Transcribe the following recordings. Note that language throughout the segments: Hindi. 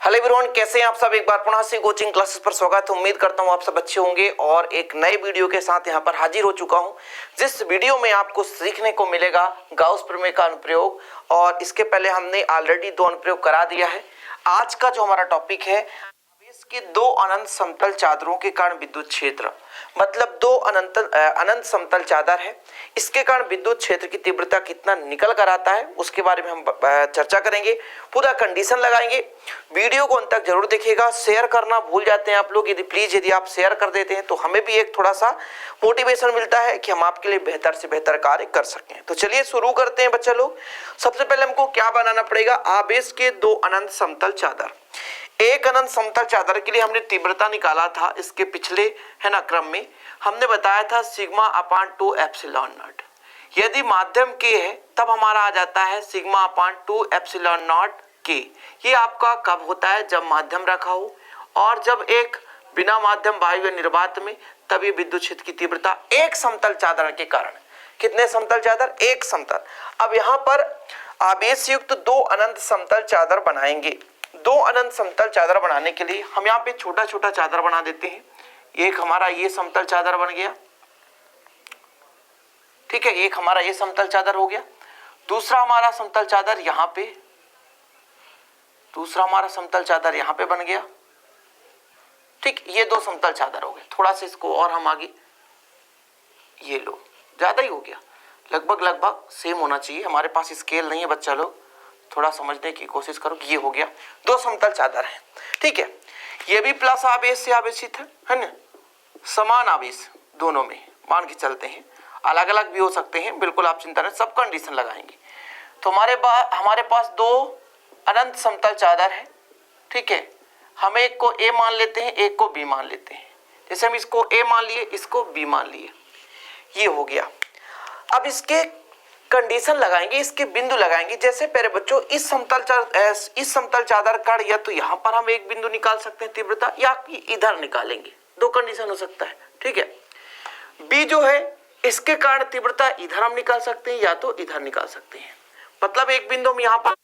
हेलो एवरीवन, कैसे हैं आप सब। एक बार पुनः से कोचिंग क्लासेस पर स्वागत है। उम्मीद करता हूं आप सब अच्छे होंगे और एक नए वीडियो के साथ यहां पर हाजिर हो चुका हूं, जिस वीडियो में आपको सीखने को मिलेगा गाउस प्रमेय का अनुप्रयोग। और इसके पहले हमने ऑलरेडी 2 अनुप्रयोग करा दिया है। आज का जो हमारा टॉपिक है के 2 अनंत समतल चादरों के कारण विद्युत क्षेत्र, मतलब 2 अनंत समतल चादर है, इसके कारण विद्युत क्षेत्र की तीव्रता कितना निकल कर आता है उसके बारे में हम चर्चा करेंगे। पूरा कंडीशन लगाएंगे। वीडियो को अंत तक जरूर देखिएगा। शेयर करना भूल जाते हैं आप लोग, यदि आप शेयर कर देते हैं तो हमें भी एक थोड़ा सा मोटिवेशन मिलता है कि हम आपके लिए बेहतर से बेहतर कार्य कर सकें। तो चलिए शुरू करते हैं बच्चा लोग। सबसे पहले हमको क्या बनाना पड़ेगा, आवेश के 2 अनंत समतल चादर। एक अनंत समतल चादर के लिए हमने तीव्रता निकाला था, इसके पिछले है ना क्रम में हमने बताया था सिग्मा अपान 2 एप्सिलॉन नॉट। यदि माध्यम के है तब हमारा आ जाता है सिग्मा अपान 2 एप्सिलॉन नॉट के। ये आपका कब होता है, जब माध्यम रखा हो, और जब एक बिना माध्यम वायु या निर्वात में, तब ये विद्युत क्षेत्र की तीव्रता एक समतल चादर के कारण। कितने समतल चादर, एक समतल। अब यहाँ पर आवेश युक्त 2 अनंत समतल चादर बनाएंगे। 2 अनंत समतल चादर बनाने के लिए हम यहाँ पे छोटा छोटा चादर बना देते हैं। एक हमारा ये समतल चादर बन गया, ठीक है, एक हमारा ये समतल चादर हो गया। दूसरा हमारा समतल चादर यहाँ पे, दूसरा हमारा समतल चादर यहाँ पे बन गया, ठीक। ये 2 समतल चादर हो गए। थोड़ा सा इसको और हम आगे, ये लो, ज्यादा ही हो गया, लगभग सेम होना चाहिए। हमारे पास स्केल नहीं है बच्चा लोग, थोड़ा समझने की कोशिश करो। ये हो गया, 2 समतल चादर है, ठीक है। ये भी प्लस आवेश से आवेशित है ना, समान आवेश दोनों में मान के चलते हैं। अलग अलग भी हो सकते हैं, बिल्कुल आप चिंता नहीं, सब कंडीशन लगाएंगे। तो हमारे पास 2 अनंत समतल चादर है, ठीक है। हम एक को ए मान लेते हैं, एक को बी मान लेते हैं। जैसे हम इसको ए मान लिए, इसको बी मान लिए, ये हो गया। अब इसके कंडीशन लगाएंगे, इसके बिंदु लगाएंगे। जैसे पहले बच्चों इस समतल चादर का या तो यहाँ पर हम एक बिंदु निकाल सकते हैं तीव्रता, या इधर निकालेंगे। 2 कंडीशन हो सकता है, ठीक है। बी जो है इसके कारण तीव्रता इधर हम निकाल सकते हैं या तो इधर निकाल सकते हैं। मतलब एक बिंदु हम यहाँ पर,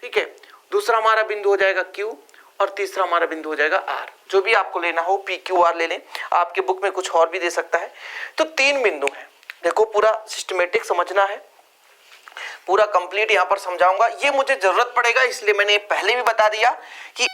ठीक है, दूसरा हमारा बिंदु हो जाएगा Q और तीसरा हमारा बिंदु हो जाएगा R। जो भी आपको लेना हो PQR ले लें, आपके बुक में कुछ और भी दे सकता है। तो 3 बिंदु है। देखो पूरा सिस्टमेटिक समझना है, पूरा कंप्लीट यहां पर समझाऊंगा। ये मुझे जरूरत पड़ेगा, इसलिए मैंने पहले भी बता दिया कि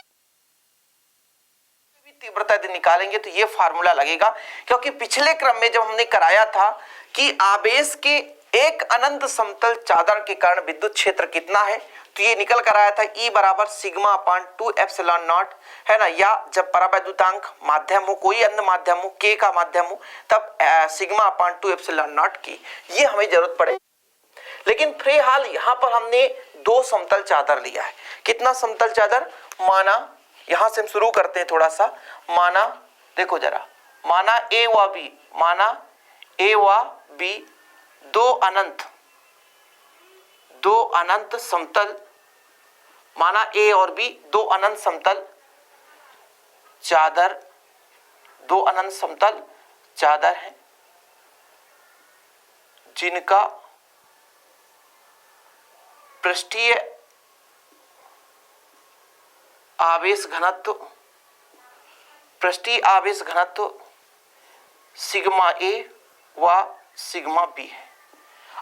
तीव्रता यदि निकालेंगे तो ये फार्मूला लगेगा। क्योंकि पिछले क्रम में जब हमने कराया था कि आवेश के एक अनंत समतल चादर के कारण विद्युत क्षेत्र कितना है, तो ये निकल कर आया था E बराबर सिग्मा अपान 2 एप्सिलॉन नॉट, है ना। या जब परावैद्युतांक माध्यम हो, कोई अन्य माध्यम हो, K का माध्यम हो, तब सिग्मा अपान 2 एप्सिलॉन नॉट की ये हमें जरूरत पड़े। लेकिन फिलहाल यहाँ पर हमने 2 समतल चादर लिया है। कितना समतल चादर, माना, यहां से हम शुरू करते हैं थोड़ा सा। माना, देखो जरा, माना ए व बी, माना ए व बी 2 अनंत समतल, माना ए और बी 2 अनंत समतल चादर, 2 अनंत समतल चादर है, जिनका पृष्ठीय आवेश घनत्व सिग्मा ए व सिग्मा बी है।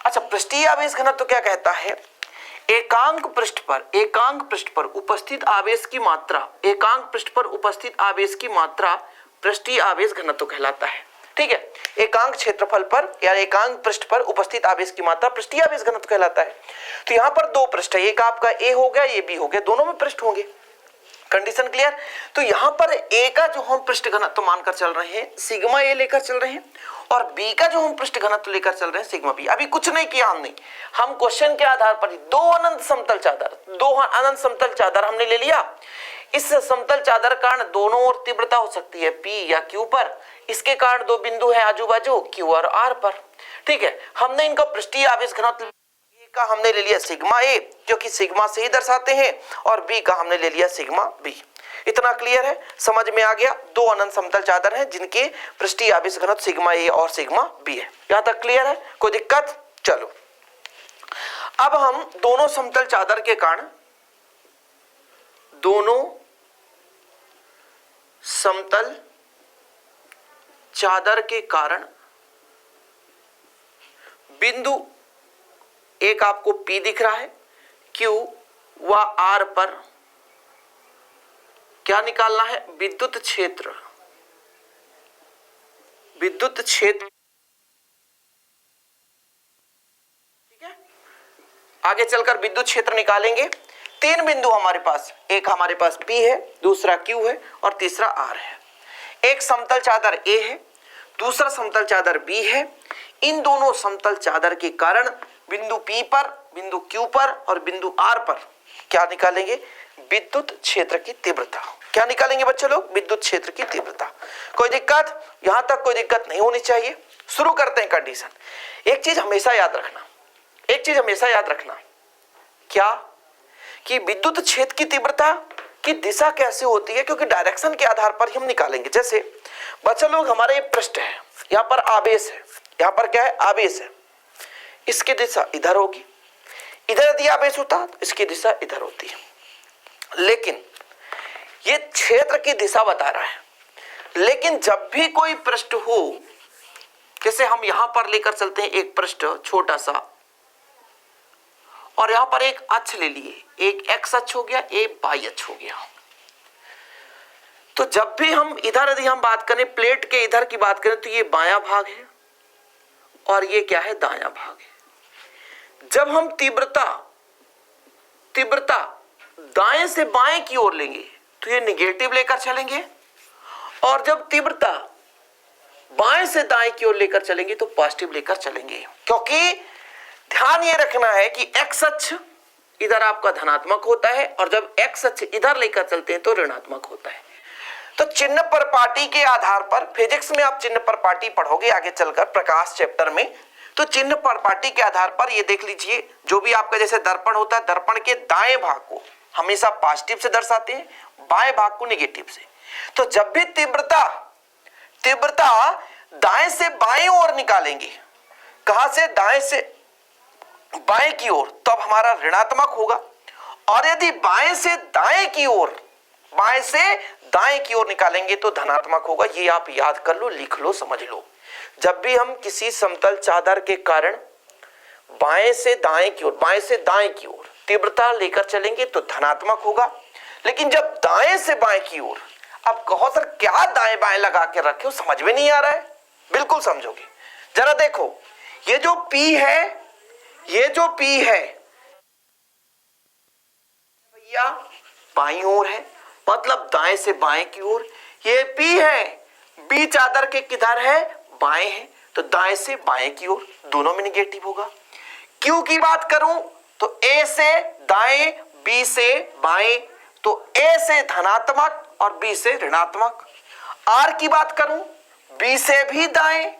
अच्छा, पृष्ठीय आवेश घनत्व क्या कहता है, एकांक पृष्ठ पर उपस्थित आवेश की मात्रा, एकांक पृष्ठ पर उपस्थित आवेश की मात्रा पृष्ठीय आवेश घनत्व कहलाता है, ठीक है। एकांक क्षेत्रफल पर या एकांक पृष्ठ पर उपस्थित आवेश की मात्रा पृष्ठीय आवेश घनत्व कहलाता है। तो यहाँ पर 2 पृष्ठ है, एक आपका ए हो गया, ये बी हो गया, दोनों में पृष्ठ होंगे। Condition clear. तो यहाँ पर ए का जो हम पृष्ठ घनत्व मानकर चल रहे हैं सिग्मा ए लेकर चल रहे हैं, और बी का जो हम पृष्ठ घनत्व लेकर चल रहे हैं सिग्मा बी। अभी कुछ नहीं किया हमने, हम क्वेश्चन के आधार पर 2 अनंत समतल चादर हमने ले लिया। इस समतल चादर कारण दोनों ओर तीव्रता हो सकती है P या Q पर। इसके कारण 2 बिंदु है आजू बाजू, Q और R पर, ठीक है। हमने इनका पृष्ठीय आवेश घनत्व का हमने ले लिया सिग्मा ए, क्योंकि सिग्मा से ही दर्शाते हैं, और बी का हमने ले लिया सिग्मा बी। इतना क्लियर है, समझ में आ गया। 2 अनंत समतल चादर हैं जिनके पृष्ठीय आवेश घनत्व सिग्मा ए और सिग्मा बी है। यहां तक क्लियर है, कोई दिक्कत। चलो अब हम दोनों समतल चादर के कारण दोनों समतल चादर के कारण बिंदु एक आपको P दिख रहा है, Q व R पर क्या निकालना है? विद्युत क्षेत्र। विद्युत क्षेत्र, ठीक है। आगे चलकर विद्युत क्षेत्र निकालेंगे। तीन बिंदु हमारे पास, एक हमारे पास P है, दूसरा Q है और तीसरा R है। एक समतल चादर A है, दूसरा समतल चादर B है। इन दोनों समतल चादर के कारण बिंदु P पर, बिंदु Q पर और बिंदु R पर क्या निकालेंगे? विद्युत क्षेत्र की तीव्रता। क्या निकालेंगे बच्चों लोग? विद्युत क्षेत्र की तीव्रता। कोई दिक्कत? यहां तक कोई दिक्कत नहीं होनी चाहिए। शुरू करते हैं कंडीशन। एक चीज हमेशा याद रखना, एक चीज हमेशा याद रखना, क्या कि विद्युत क्षेत्र की तीव्रता की दिशा कैसे होती है, क्योंकि डायरेक्शन के आधार पर हम निकालेंगे। जैसे बच्चा लोग, हमारे पृष्ठ है, यहां पर आवेश है, यहां पर क्या है? आवेश है। इसकी दिशा इधर होगी, इधर यदि आवेश होता तो इसकी दिशा इधर होती है। लेकिन ये क्षेत्र की दिशा बता रहा है। लेकिन जब भी कोई पृष्ठ हो, जैसे हम यहां पर लेकर चलते हैं एक पृष्ठ छोटा सा, और यहां पर एक अक्ष ले लिए, एक एक्स अक्ष हो गया, एक वाई अक्ष हो गया। तो जब भी हम इधर यदि हम बात करें, प्लेट के इधर की बात करें, तो ये बायां भाग है और ये क्या है? दायां भाग है। जब हम तीव्रता दाएं से बाएं की ओर लेंगे तो ये निगेटिव लेकर चलेंगे, और जब तीव्रता बाएं से दाएं की ओर लेकर चलेंगे तो पॉजिटिव लेकर चलेंगे। क्योंकि ध्यान ये रखना है कि एक्स अक्ष इधर आपका धनात्मक होता है और जब एक्स अक्ष इधर लेकर चलते हैं तो ऋणात्मक होता है। तो चिन्ह पर पाटी के आधार पर, फिजिक्स में आप चिन्ह पर पाटी पढ़ोगे आगे चलकर प्रकाश चैप्टर में, तो चिन्ह पर पाटी के आधार पर ये देख लीजिए, जो भी आपका जैसे दर्पण होता है, दर्पण के दाएं भाग को हमेशा पॉजिटिव से दर्शाते हैं, बाएं भाग को नेगेटिव से। तो जब भी तीव्रता दाएं से बाएं ओर निकालेंगे, कहां से? दाएं से बाएं की ओर, तब हमारा ऋणात्मक होगा। और यदि बाएं से दाएं की ओर निकालेंगे तो धनात्मक होगा। ये आप याद कर लो, लिख लो, समझ लो। जब भी हम किसी समतल चादर के कारण बाएं से दाएं की ओर तीव्रता लेकर चलेंगे तो धनात्मक होगा। लेकिन जब दाएं से बाएं की ओर, अब कहो सर क्या दाएं बाएं लगा के रखे हो, समझ में नहीं आ रहा है? बिल्कुल समझोगे। जरा देखो, ये जो P है भैया बाईं ओर है, मतलब दाएं से बाएं की ओर। ये P है, B चादर के किधर है? बाएं है, तो दाएं से बाएं की ओर, दोनों में निगेटिव होगा। Q की बात करूं तो A से दाएं, B से बाएं, तो A से धनात्मक और B से ऋणात्मक। R की बात करूं, B से भी दाएं,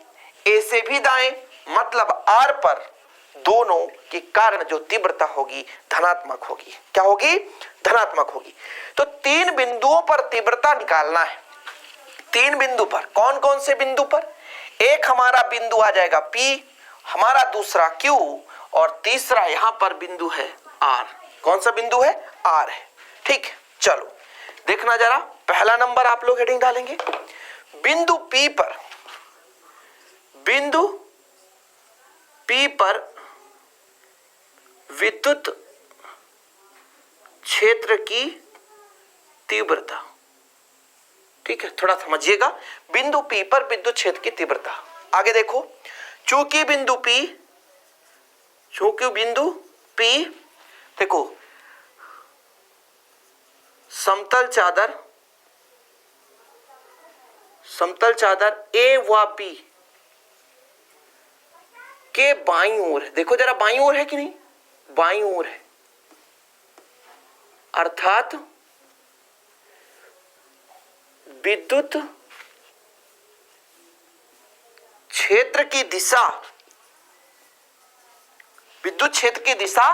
A से भी दाएं, मतलब R पर दोनों के कारण जो तीव्रता होगी धनात्मक होगी। क्या होगी? धनात्मक होगी। तो तीन बिंदुओं पर तीव्रता निकालना है। तीन बिंदु पर, कौन कौन से बिंदु पर? एक हमारा बिंदु आ जाएगा P, हमारा दूसरा Q और तीसरा यहां पर बिंदु है R। कौन सा बिंदु है? R है। ठीक है, चलो देखना जरा। पहला नंबर आप लोग हेडिंग डालेंगे, बिंदु P पर विद्युत क्षेत्र की तीव्रता। ठीक है, थोड़ा समझिएगा। बिंदु P पर विद्युत क्षेत्र की तीव्रता। आगे देखो, चूंकि बिंदु P देखो समतल चादर A व P के बाईं ओर है। देखो जरा, बाईं ओर है कि नहीं? बाईं ओर है, अर्थात विद्युत क्षेत्र की दिशा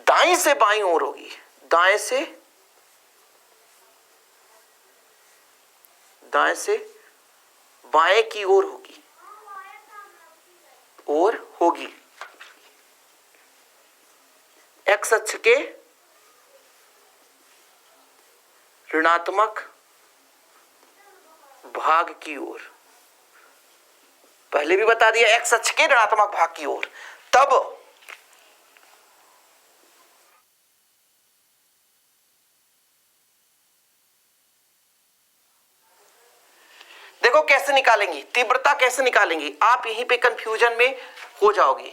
दाईं से बाईं ओर होगी, दाएं से बाएं की ओर होगी। एक्स अक्ष के ऋणात्मक भाग की ओर, पहले भी बता दिया एक्स अक्ष के ऋणात्मक भाग की ओर, तब देखो कैसे निकालेंगे, तीव्रता कैसे निकालेंगे, आप यहीं पे कंफ्यूजन में हो जाओगे।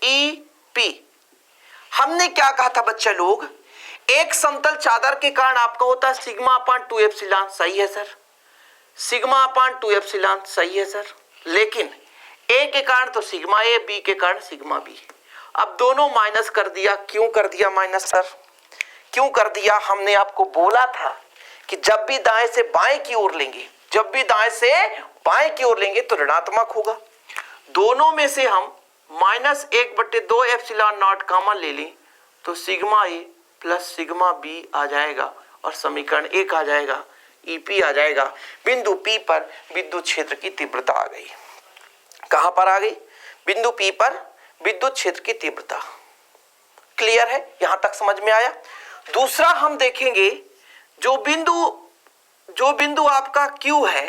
ई पी, हमने क्या कहा था बच्चे लोग, एक समतल चादर के कारण आपका होता है सिग्मा अपान 2 एप्सिलॉन, सही है सर, सिग्मा अपान 2 एप्सिलॉन सही है सर, लेकिन ए के कारण तो सिग्मा ए, बी के कारण सिग्मा बी। अब दोनों माइनस कर दिया, क्यों कर दिया माइनस सर, क्यों कर दिया, हमने आपको बोला था कि जब भी दाएं से बाएं की ओर लेंगे, जब भी दाएं से बाएं की ओर लेंगे तो ऋणात्मक होगा। दोनों में से हम -1/2 एप्सिलॉन नॉट कॉमन ले लें तो सिग्मा ए प्लस सिग्मा बी आ जाएगा और समीकरण 1 आ जाएगा, ईपी आ जाएगा। बिंदु पी पर विद्युत क्षेत्र की तीव्रता आ गई। कहां पर आ गई, बिंदु पी पर विद्युत क्षेत्र की तीव्रता। क्लियर है, यहां तक समझ में आया। दूसरा हम देखेंगे जो बिंदु आपका क्यू है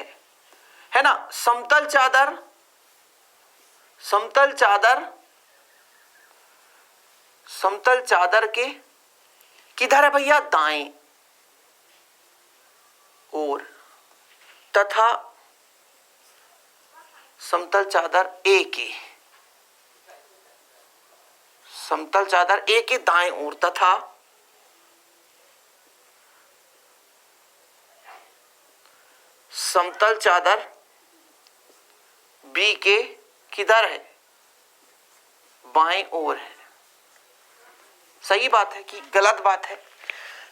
ना, समतल चादर के किधर है भैया, दाएं ओर, तथा समतल चादर ए के, समतल चादर ए के दाएं ओर, तथा समतल चादर बी के किधर है, बाएं ओर है। सही बात है कि गलत बात है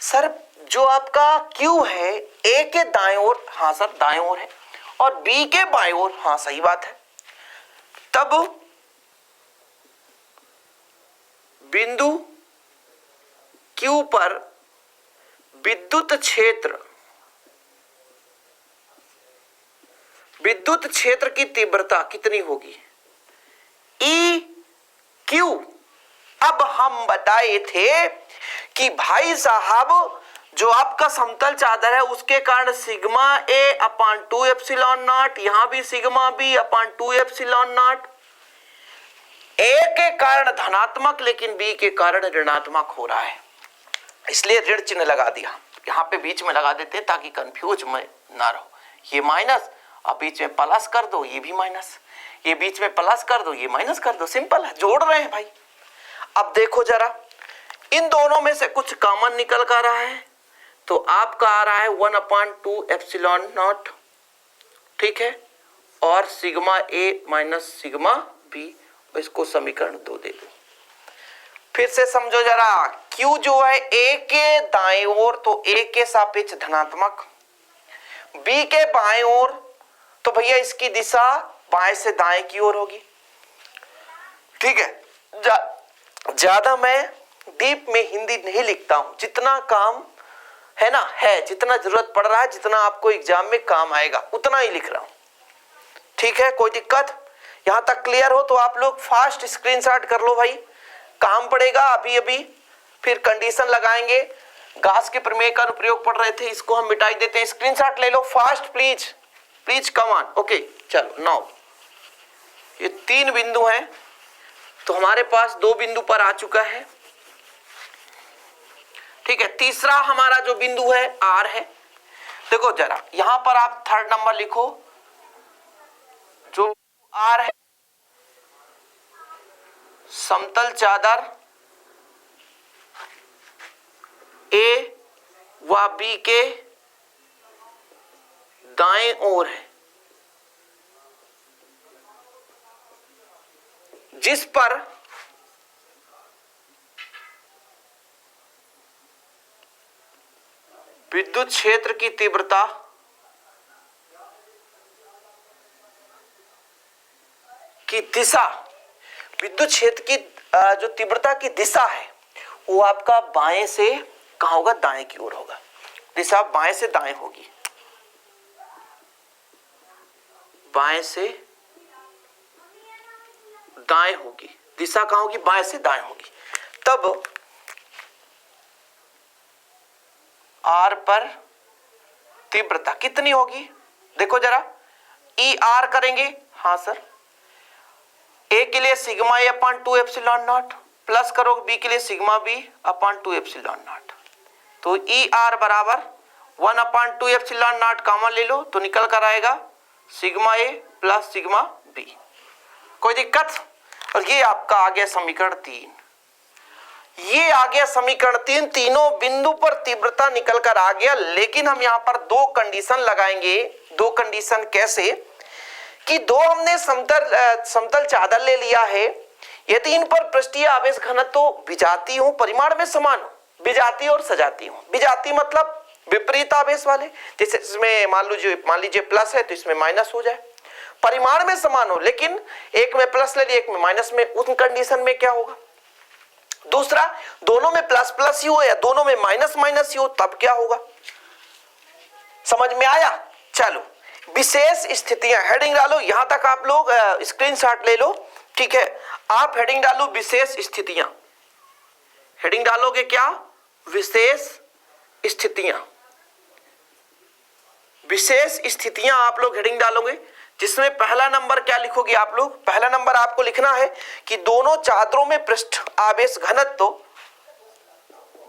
सर, जो आपका क्यू है ए के दाएं ओर, हाँ सर दाएं ओर है, और बी के बाएं ओर, हाँ सही बात है। तब बिंदु क्यू पर विद्युत क्षेत्र की तीव्रता कितनी होगी, ई क्यू। अब हम बताए थे कि भाई साहब जो आपका समतल चादर है उसके कारण sigma A upon 2 epsilon naught, यहां भी sigma B upon 2 epsilon naught, A के कारण धनात्मक लेकिन बी के कारण ऋणात्मक हो रहा है, इसलिए ऋण चिन्ह लगा दिया। यहां पे बीच में लगा देते हैं ताकि कंफ्यूज में ना रहो, ये माइनस, अब बीच में प्लस कर दो, ये भी माइनस, ये बीच में प्लस कर दो, ये माइनस कर दो, सिंपल है, जोड़ रहे हैं भाई। अब देखो जरा, इन दोनों में से कुछ कॉमन निकल कर रहा है, तो आपका आ रहा है 1/2 एप्सिलॉन नॉट, ठीक है, और sigma A minus sigma B, इसको समीकरण 2 दे दो। फिर से समझो जरा, Q जो है A के दाएं ओर तो A के सापेक्ष धनात्मक, B के बाएं ओर तो भैया इसकी दिशा बाएं से दाएं की ओर होगी, ठीक है। ज्यादा मैं डीप में हिंदी नहीं लिखता हूं, जितना काम है ना है, जितना जरूरत पड़ रहा है, जितना आपको एग्जाम में काम आएगा उतना ही लिख रहा हूं, ठीक है। कोई दिक्कत, यहां तक क्लियर हो तो आप लोग फास्ट स्क्रीनशॉट कर लो भाई, काम पड़ेगा अभी अभी, फिर कंडीशन लगाएंगे। गास के प्रमेय का अनुप्रयोग पढ़ रहे थे, इसको हम मिटाई देते हैं, स्क्रीनशॉट ले लो fast please please, come on. Okay चलो, नाउ ये 3 बिंदु हैं, तो हमारे पास 2 बिंदु पर आ चुका है, ठीक है। तीसरा हमारा जो बिंदु है आर है। देखो जरा यहां पर आप 3rd नंबर लिखो, जो आर है समतल चादर ए व बी के दाएं ओर है, जिस पर विद्युत क्षेत्र की तीव्रता की दिशा, विद्युत क्षेत्र की जो तीव्रता की दिशा है वो आपका बाएं से कहां होगा, दाएं की ओर होगा, दिशा बाएं से दाएं होगी, बाएं से दाएं होगी, दिशा कहां होगी, बाएं से दाएं होगी। तब आर पर तीव्रता कितनी होगी, देखो जरा, ई आर करेंगे, हाँ सर, ए के लिए sigma A upon 2 epsilon naught, plus करो बी के लिए sigma B upon 2 epsilon naught, तो ई आर बराबर 1 अपॉन 2 एप्सिलॉन नॉट कॉमन ले लो तो निकल कर आएगा सिग्मा ए प्लस सिग्मा बी। कोई दिक्कत? और ये आपका आ गया समीकरण 3। ये आ गया समीकरण 3, तीनों बिंदु पर तीव्रता निकल कर आ गया। लेकिन हम यहां पर दो कंडीशन लगाएंगे। दो कंडीशन कैसे कि दो हमने समतल चादर ले लिया है, यदि इन पर पृष्ठीय आवेश घनत्व विजातीय हो, परिमाण में समान हो, विजातीय और सजातीय हो। विजातीय मतलब विपरीत आवेश वाले, जैसे इसमें मान लीजिए प्लस है तो इसमें माइनस हो जाए, परिमाण में समान हो, लेकिन एक में प्लस ले लिया एक में माइनस में, उस कंडीशन में क्या होगा। दूसरा, दोनों में प्लस प्लस ही हो या दोनों में माइनस माइनस ही हो, तब क्या होगा। समझ में आया? चलो, विशेष स्थितियां, हेडिंग डालो, यहां तक आप लोग स्क्रीनशॉट ले लो, ठीक है। आप हेडिंग डालो विशेष स्थितियां, हेडिंग डालोगे क्या, विशेष स्थितियां। विशेष स्थितियां आप लोग हेडिंग डालोगे, जिसमें पहला नंबर क्या लिखोगे आप लोग, पहला नंबर आपको लिखना है कि दोनों चादरों में पृष्ठ आवेश घनत्व,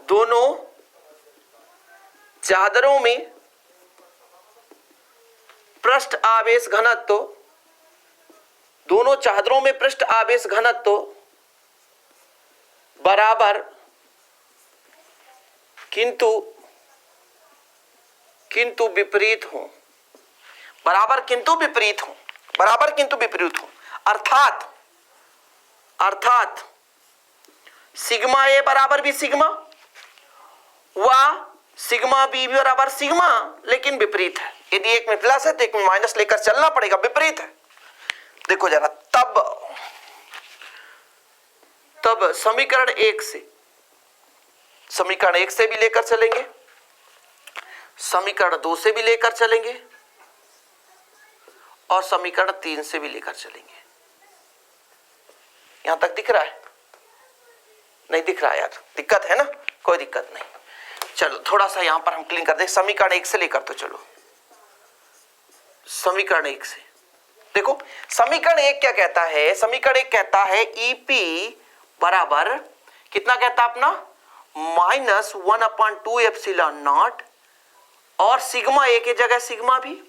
दोनों चादरों में पृष्ठ आवेश घनत्व, दोनों चादरों में पृष्ठ आवेश घनत्व बराबर किंतु विपरीत हो, बराबर किंतु विपरीत हो, बराबर किंतु विपरीत हो। अर्थात सिग्मा ए बराबर भी सिग्मा व सिग्मा बी भी बराबर सिग्मा, लेकिन विपरीत है। यदि एक में प्लस है तो एक में माइनस लेकर चलना पड़ेगा, विपरीत है। देखो जरा, तब समीकरण 1 से भी लेकर चलेंगे, समीकरण 2 से भी लेकर चलेंगे और समीकरण 3 से भी लेकर चलेंगे। यहां तक दिख रहा है? नहीं दिख रहा यार, दिक्कत है ना? कोई दिक्कत नहीं। चलो थोड़ा सा यहां पर हम क्लीन कर दें। समीकरण 1 से लेकर तो चलो, समीकरण 1 से देखो, समीकरण 1 क्या कहता है, समीकरण 1 कहता है ईपी बराबर कितना कहता है अपना, -1/2 एप्सिलॉन नॉट, और सिग्मा ए के जगह सिग्मा बी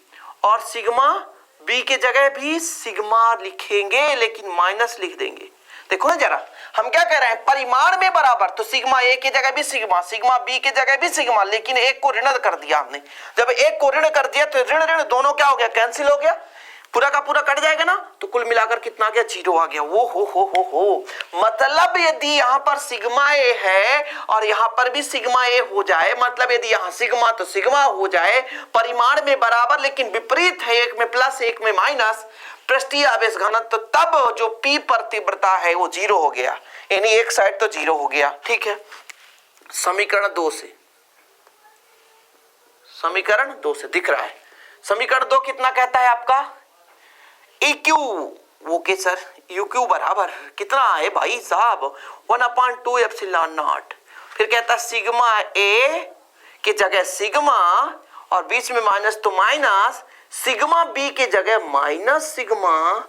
और सिग्मा बी के जगह भी सिग्मा लिखेंगे, लेकिन माइनस लिख देंगे। देखो ना जरा, हम क्या कह रहे हैं, परिमाण में बराबर, तो सिग्मा ए की जगह भी सिग्मा, सिग्मा बी की जगह भी सिग्मा, लेकिन एक को ऋण कर दिया हमने। जब एक को ऋण कर दिया तो ऋण ऋण दोनों क्या हो गया, कैंसिल हो गया, पूरा का पूरा कट जाएगा ना, तो कुल मिलाकर कितना आ गया, 0 आ गया। वो हो मतलब यदि यहाँ पर सिग्मा ए है और यहाँ पर भी सिग्मा ए हो जाए, मतलब यदि यहाँ सिग्मा तो सिग्मा हो जाए, परिमाण में बराबर लेकिन विपरीत है, एक में प्लस एक में माइनस, पृष्ठीय आवेश घनत्व, तो तब जो P पर तीव्रता है वो 0 हो गया, यानी एक साइड तो 0 हो गया। ठीक है, समीकरण 2 से, समीकरण 2 से दिख रहा है, समीकरण 2 कितना कहता है आपका, EQ, वो के सर UQ बराबर कितना है भाई साहब, 1/2 एप्सिलॉन नॉट, फिर कहता सिग्मा ए की जगह सिग्मा और बीच में माइनस तो माइनस, सिग्मा बी की जगह माइनस सिग्मा,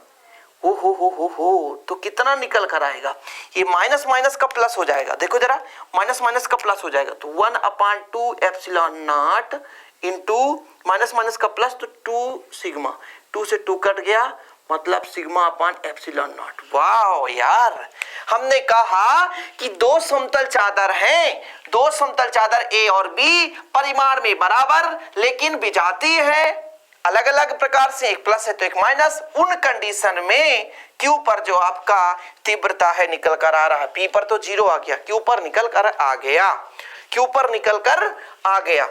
हो तो कितना निकल कर आएगा, ये माइनस माइनस का प्लस हो जाएगा। देखो जरा, माइनस माइनस का प्लस हो जाएगा, तो 1/2 epsilon not into minus minus का प्लस, तो 2 सिग्मा, 2 से 2 कट गया, मतलब सिग्मा अपान एप्सिलॉन नॉट। वाह यार, हमने कहा कि दो समतल चादर हैं, दो समतल चादर ए और बी परिमाण में बराबर लेकिन विजातीय है, अलग अलग प्रकार से, एक प्लस है तो एक माइनस, उन कंडीशन में क्यू पर जो आपका तीव्रता है निकल कर आ रहा है, पी पर तो 0 आ गया, क्यू पर निकल कर आ गया, क्यू पर निकल कर आ गया।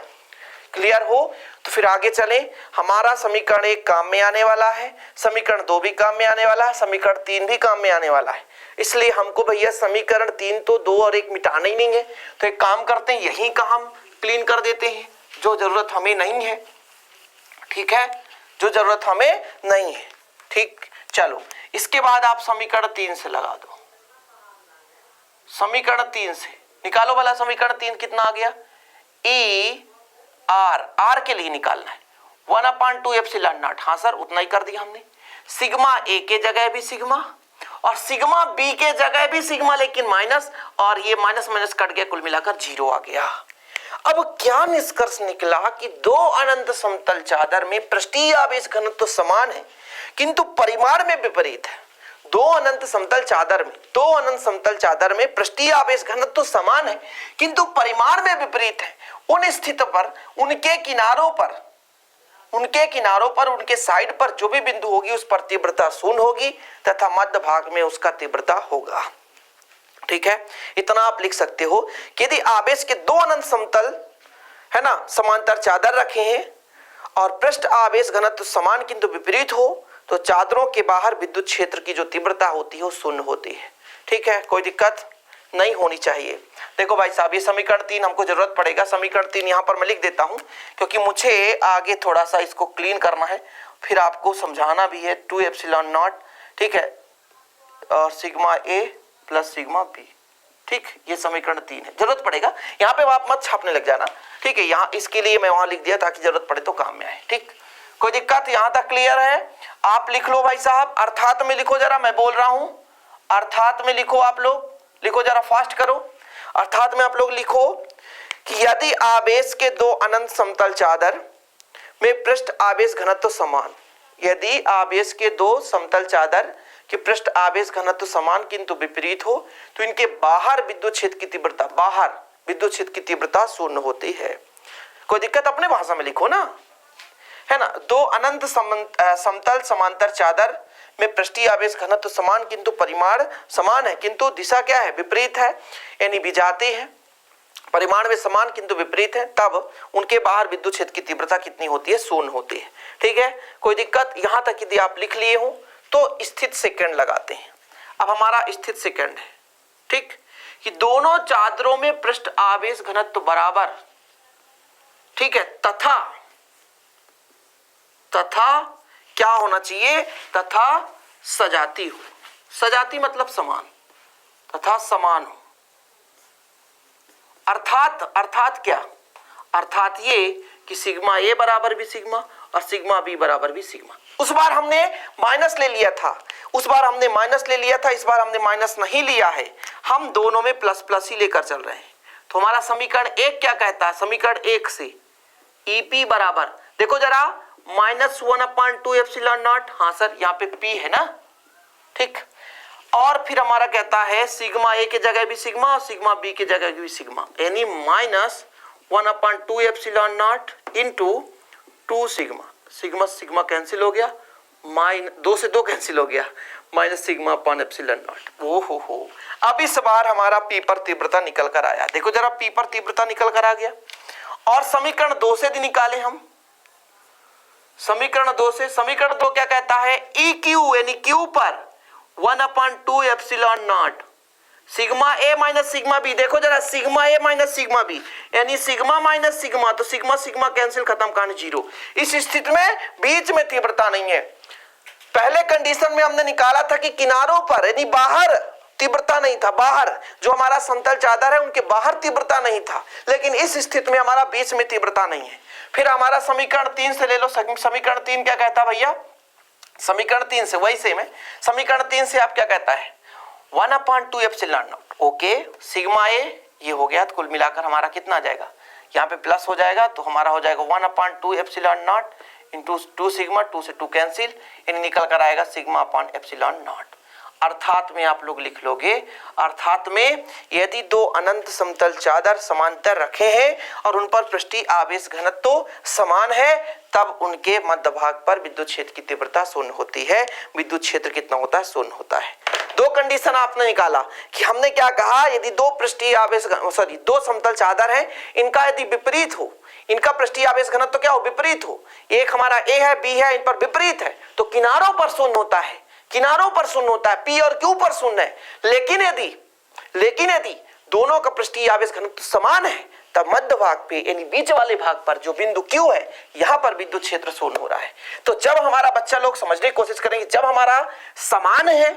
क्लियर हो? तो फिर आगे चले, हमारा समीकरण 1 काम में आने वाला है, समीकरण 2 भी काम में आने वाला है, समीकरण 3 भी काम में आने वाला है, इसलिए हमको भैया समीकरण 3 तो 2 और 1 मिटाना ही नहीं है। तो एक काम करते हैं, यहीं का हम क्लीन कर देते हैं, जो जरूरत हमें नहीं है। ठीक है, जो जरूरत हमें नहीं है। ठीक, चलो इसके बाद आप समीकरण 3 से लगा दो, समीकरण 3 से निकालो वाला, समीकरण 3 कितना आ गया, E आर के लिए निकालना है 1/2 एप्सिलॉन नॉट। हाँ सर उतना ही कर दिया हमने। सिग्मा ए के जगह भी सिग्मा और सिग्मा बी के जगह भी सिग्मा, लेकिन माइनस, और ये माइनस माइनस कट गया, कुल मिलाकर 0 आ गया। अब क्या निष्कर्ष निकला कि दो अनंत समतल चादर में पृष्ठीय आवेश घनत्व तो समान है किंतु परिमाण में विपरीत है। दो अनंत समतल चादर में पृष्ठीय आवेश घनत्व तो समान है किंतु परिमाण में विपरीत है। उन स्थिति पर उनके किनारों पर उनके साइड पर जो भी बिंदु होगी उस पर तीव्रता शून्य होगी तथा मध्य भाग में उसका तीव्रता होगा। ठीक है, इतना आप लिख सकते हो कि यदि आवेश के दो अनंत समतल है ना समांतर चादर रखे हैं और पृष्ठ आवेश घनत्व समान किंतु विपरीत हो तो चादरों के बाहर विद्युत क्षेत्र की जो तीव्रता होती है वो शून्य होती है। ठीक है, कोई दिक्कत नहीं होनी चाहिए। देखो भाई साहब, ये समीकरण 3 हमको जरूरत पड़ेगा। समीकरण 3 यहाँ पर मैं लिख देता हूँ क्योंकि मुझे आगे थोड़ा सा इसको क्लीन करना है, फिर आपको समझाना भी है। 2 एप्सिलॉन नॉट, ठीक है, और सिग्मा ए प्लस सिग्मा बी। ठीक, ये समीकरण 3 है, जरूरत पड़ेगा। यहाँ पे आप मत छापने लग जाना। ठीक है, यहाँ इसके लिए मैं वहां लिख दिया ताकि जरूरत पड़े तो काम में आए। ठीक, कोई दिक्कत यहाँ तक क्लियर है? आप लिख लो भाई साहब, अर्थात में लिखो जरा, मैं बोल रहा हूं अर्थात में लिखो। आप लोग लिखो जरा, फास्ट करो। अर्थात में आप लोग लिखो कि यदि आवेश के दो अनंत समतल चादर में पृष्ठ आवेश घनत्व समान, यदि आवेश के दो समतल चादर के पृष्ठ आवेश घनत्व समान किंतु विपरीत हो तो इनके बाहर विद्युत क्षेत्र की तीव्रता शून्य होती है। कोई दिक्कत? अपने भाषा में लिखो ना, है ना। दो अनंत समतल समांतर चादर में पृष्ठीय आवेश घनत्व समान किंतु परिमाण समान है किंतु दिशा क्या है? विपरीत है, यानी विजातीय है। परिमाण में समान किंतु विपरीत है, तब उनके बाहर विद्युत क्षेत्र की तीव्रता कितनी होती है? शून्य होती है। ठीक है, कोई दिक्कत? यहां तक यदि आप लिख लिए हो तो स्थित सेकंड लगाते हैं। अब हमारा स्थित सेकंड है, ठीक, कि दोनों चादरों में पृष्ठ आवेश घनत्व बराबर, ठीक है, तथा क्या होना चाहिए? तथा सजाती हो। सजाती मतलब समान, तथा समान हो। अर्थात क्या? अर्थात ये कि सिग्मा ए बराबर भी सिग्मा और सिग्मा बी बराबर भी सिग्मा। उस बार हमने माइनस ले लिया था, इस बार हमने माइनस नहीं लिया है। हम दोनों में प्लस प्लस ही लेकर चल रहे हैं। तो हमारा समीकरण 1 क्या कहता है? समीकरण 1 से ईपी बराबर, देखो जरा, -1/2 एप्सिलॉन नॉट। हाँ सर, यहाँ पे पी है ना, ठीक। और फिर हमारा कहता है सिग्मा ए के जगह भी सिग्मा और सिग्मा बी के जगह भी सिग्मा, यानी -1/2 epsilon not into 2 sigma sigma cancel हो गया, 2 से 2 कैंसिल हो गया, minus sigma upon epsilon not. ओहो, अब इस बार हमारा पी पर तीव्रता निकल कर आया। देखो जरा, पी पर तीव्रता निकल कर आ गया। और समीकरण 2 से भी निकाले हम। समीकरण 2 क्या कहता है? ई क्यू, यानी क्यू पर 1/2 epsilon naught sigma A minus sigma B. देखो जरा, sigma A minus sigma B यानी सिग्मा माइनस सिग्मा, तो सिग्मा सिग्मा कैंसिल, खत्म कहानी 0। इस स्थिति में बीच में तीव्रता नहीं है। पहले कंडीशन में हमने निकाला था कि किनारों पर यानी बाहर तीव्रता नहीं था, बाहर जो हमारा समतल चादर है उनके बाहर तीव्रता नहीं था, लेकिन इस स्थिति में हमारा बीच में तीव्रता नहीं है। फिर हमारा समीकरण 3 से ले लो। समीकरण 3 क्या कहता है भैया? समीकरण 3 से वही सेम है। समीकरण 3 से आप क्या कहता है? 1/2 एप्सिलॉन नॉट। ओके, सिग्मा ए ये हो गया, तो कुल मिलाकर हमारा कितना आ जाएगा? यहाँ पे प्लस हो जाएगा, तो हमारा हो जाएगा 1/2 एप्सिलॉन नॉट इंटू 2 सिग्मा, 2 से 2 कैंसिल, यानी निकल कर आएगा सिग्मा अपॉन एप्सिलॉन नॉट। अर्थात में आप लोग लिख लोगे, अर्थात में यदि दो अनंत समतल चादर समांतर रखे हैं और उन पर पृष्ठीय आवेश घनत्व समान है, तब उनके मध्य भाग पर विद्युत क्षेत्र की तीव्रता शून्य होती है। विद्युत क्षेत्र कितना होता है? शून्य होता है। दो कंडीशन आपने निकाला कि हमने क्या कहा? यदि दो पृष्ठीय आवेश दो समतल चादर है, इनका यदि विपरीत हो, इनका पृष्ठीय आवेश घनत्व क्या हो? विपरीत हो। एक हमारा ए है, बी है, इन पर विपरीत है, तो किनारों पर शून्य होता है। किनारों पर शून्य होता है, पी और क्यू पर शून्य है। लेकिन यदि दोनों का पृष्ठीय आवेश घनत्व समान है, तब मध्य भाग पे यानी बीच वाले भाग पर जो बिंदु क्यू है, यहां पर विद्युत क्षेत्र शून्य हो रहा है। तो जब हमारा बच्चा लोग समझने की कोशिश करेंगे, जब हमारा समान है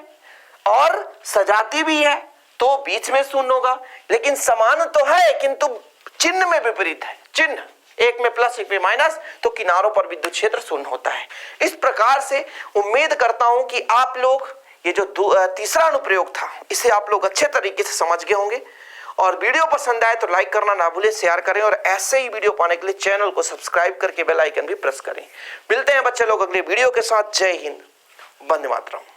और सजाती भी है तो बीच में शून्य होगा, लेकिन समान तो है किंतु चिन्ह में विपरीत है। चिन्ह एक में प्लस एक में माइनस, तो किनारों पर विद्युत क्षेत्र शून्य होता है। इस प्रकार से उम्मीद करता हूं कि आप लोग ये जो तीसरा अनुप्रयोग था इसे आप लोग अच्छे तरीके से समझ गए होंगे। और वीडियो पसंद आए तो लाइक करना ना भूलें, शेयर करें और ऐसे ही वीडियो पाने के लिए चैनल को सब्सक्राइब करके बेल आइकन भी प्रेस करें। मिलते हैं बच्चे लोग अगले वीडियो के साथ। जय हिंद, वंदे मातरम।